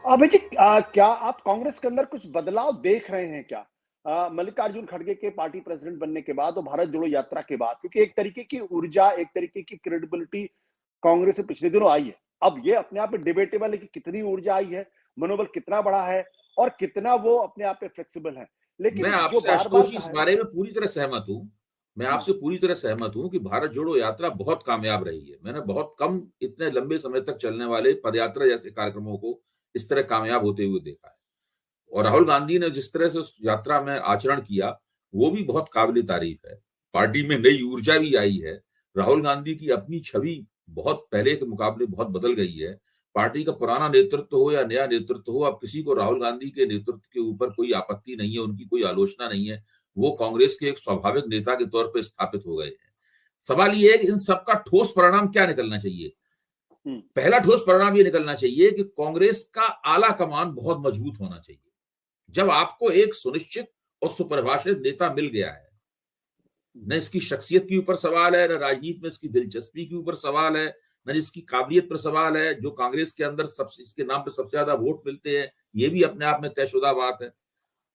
अभय जी, क्या आप कांग्रेस के अंदर कुछ बदलाव देख रहे हैं क्या? मल्लिकार्जुन खड़गे के पार्टी प्रेसिडेंट बनने के बाद और भारत जोड़ो यात्रा के बाद, क्योंकि एक तरीके की ऊर्जा, एक तरीके की क्रेडिबिलिटी कांग्रेस में पिछले दिनों आई है। अब ये अपने आप में डिबेटेबल है कि कितनी ऊर्जा आई है, मनोबल कितना बढ़ा है और कितना वो अपने आप में फ्लेक्सिबल है। मैं लेकिन जो आपसे बार-बार आशुतोष जी इस कहा है। बारे में पूरी तरह सहमत हूँ। मैं हुँ, आपसे पूरी तरह सहमत हूँ कि भारत जोड़ो यात्रा बहुत कामयाब रही है। मैंने बहुत कम इतने लंबे समय तक चलने वाले पदयात्रा जैसे कार्यक्रमों को इस तरह कामयाब होते हुए देखा है। और राहुल गांधी ने जिस तरह से उस यात्रा में आचरण किया, वो भी बहुत काबिल-ए-तारीफ़ है। पार्टी में नई ऊर्जा भी आई है। राहुल गांधी की अपनी छवि बहुत पहले के मुकाबले बहुत बदल गई है। पार्टी का पुराना नेतृत्व हो या नया नेतृत्व हो, अब किसी को राहुल गांधी के नेतृत्व के ऊपर कोई आपत्ति नहीं है, उनकी कोई आलोचना नहीं है। वो कांग्रेस के एक स्वाभाविक नेता के तौर पे स्थापित हो गए हैं। सवाल ये है कि इन सब का ठोस परिणाम क्या निकलना चाहिए? हुँ, पहला ठोस परिणाम ये निकलना चाहिए कि कांग्रेस का आला कमान बहुत मजबूत होना चाहिए। जब आपको एक सुनिश्चित और सुपरिभाषित नेता मिल गया है, न इसकी शख्सियत के ऊपर सवाल है, न राजनीति में इसकी दिलचस्पी के ऊपर सवाल है, न इसकी काबिलियत पर सवाल है, जो कांग्रेस के अंदर सबसे इसके नाम पे सबसे ज्यादा वोट मिलते हैं, ये भी अपने आप में तयशुदा बात है।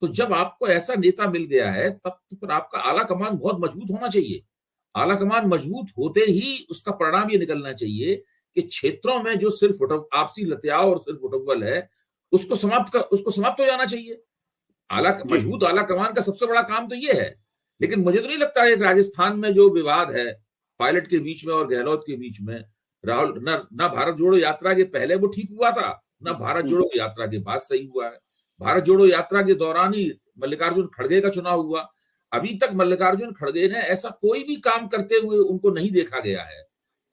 तो जब आपको ऐसा नेता मिल गया है, तब तो फिर आपका आला कमान बहुत मजबूत होना चाहिए। आला कमान मजबूत होते ही उसका परिणाम ये निकलना चाहिए कि क्षेत्रों में जो सिर्फ आपसी लत्याव और सिर्फ उठव्वल है, उसको समाप्त हो जाना चाहिए। जी। मजबूत आला कमान का सबसे बड़ा काम तो ये है। लेकिन मुझे तो नहीं लगता है कि राजस्थान में जो विवाद है, पायलट के बीच में और गहलोत के बीच में, राहुल ना भारत जोड़ो यात्रा के पहले वो ठीक हुआ था, ना भारत हुँ, जोड़ो यात्रा के बाद सही हुआ है। भारत जोड़ो यात्रा के दौरान ही मल्लिकार्जुन खड़गे का चुनाव हुआ। अभी तक मल्लिकार्जुन खड़गे ने ऐसा कोई भी काम करते हुए उनको नहीं देखा गया है,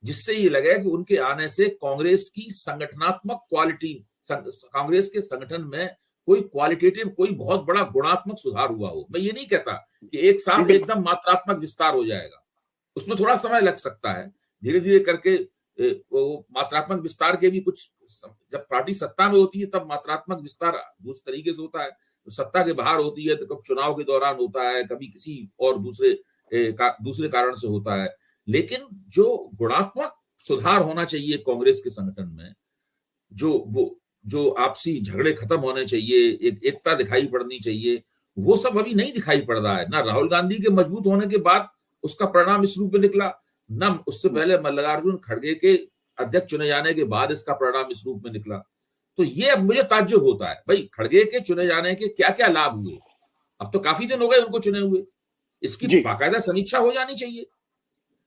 जिससे ये लगे कि उनके आने से कांग्रेस की संगठनात्मक क्वालिटी, कांग्रेस के संगठन में कोई क्वालिटेटिव, कोई बहुत बड़ा गुणात्मक सुधार हुआ हो। मैं ये नहीं कहता कि एक जी, साथ बिल्कुल। एकदम मात्रात्मक विस्तार हो जाएगा। उसमें थोड़ा समय लग सकता है। धीरे-धीरे करके वो मात्रात्मक विस्तार के भी कुछ जब पार्टी सत्ता में होती है तब मात्रात्मक विस्तार दूसरे तरीके से होता है। सत्ता के बाहर होती है तो कब चुनाव के दौरान होता है, कभी किसी और दूसरे कारण से होता है। लेकिन जो गुणात्मक सुधार होना चाहिए कांग्रेस के संगठन में, जो वो जो आपसी झगड़े खत्म होने चाहिए, एक एकता दिखाई पड़नी चाहिए, वो सब अभी नहीं दिखाई पड़ रहा है। ना राहुल गांधी के मजबूत होने के बाद उसका परिणाम इस रूप में निकला, ना उससे हुँ, पहले मल्लिकार्जुन खड़गे के अध्यक्ष चुने जाने के बाद इसका परिणाम इस रूप में निकला। तो ये अब मुझे ताज्जुब होता है, भाई खड़गे के चुने जाने के क्या-क्या लाभ हुए? अब तो काफ़ी दिन हो गए उनको चुने हुए। इसकी जी। बाकायदा समीक्षा हो जानी चाहिए।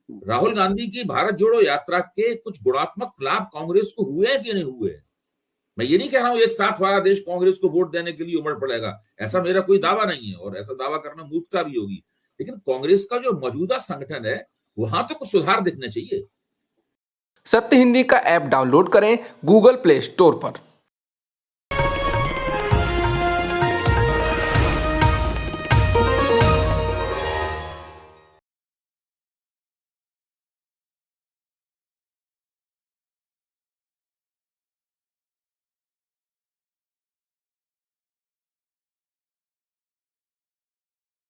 हुँ, राहुल गांधी की भारत जोड़ो यात्रा के कुछ गुणात्मक लाभ कांग्रेस को हुए हैं कि नहीं हुए हैं? मैं ये नहीं कह रहा हूं एक साथ सारा देश कांग्रेस को वोट देने के लिए उमड़ पड़ेगा, ऐसा मेरा कोई दावा नहीं है और ऐसा दावा करना मूर्खता भी होगी। लेकिन कांग्रेस का जो मौजूदा संगठन है, वहां तो कुछ सुधार दिखने चाहिए। सत्य हिंदी का ऐप डाउनलोड करें गूगल प्ले स्टोर पर।